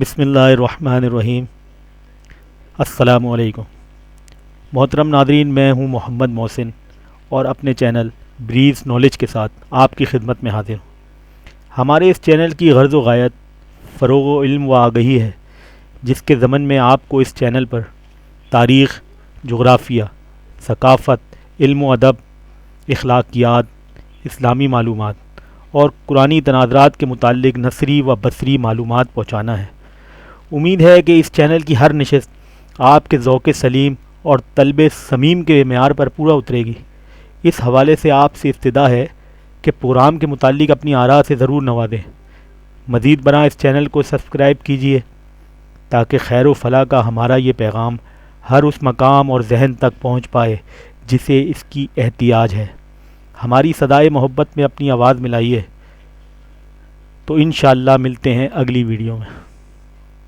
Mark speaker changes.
Speaker 1: بسم اللہ الرحمن الرحیم۔ السلام علیکم محترم ناظرین، میں ہوں محمد محسن اور اپنے چینل بریز نالج کے ساتھ آپ کی خدمت میں حاضر ہوں۔ ہمارے اس چینل کی غرض و غایت فروغ و علم و آگہی ہے، جس کے ضمن میں آپ کو اس چینل پر تاریخ، جغرافیہ، ثقافت، علم و ادب، اخلاقیات، اسلامی معلومات اور قرآنی تناظرات کے متعلق نثری و بصری معلومات پہنچانا ہے۔ امید ہے کہ اس چینل کی ہر نشست آپ کے ذوق سلیم اور طلب سمیم کے معیار پر پورا اترے گی۔ اس حوالے سے آپ سے استدعا ہے کہ پروگرام کے متعلق اپنی آراء سے ضرور نوازیں۔ مزید برآں اس چینل کو سبسکرائب کیجیے تاکہ خیر و فلاح کا ہمارا یہ پیغام ہر اس مقام اور ذہن تک پہنچ پائے جسے اس کی احتیاج ہے۔ ہماری صدائے محبت میں اپنی آواز ملائیے۔ تو انشاءاللہ ملتے ہیں اگلی ویڈیو میں۔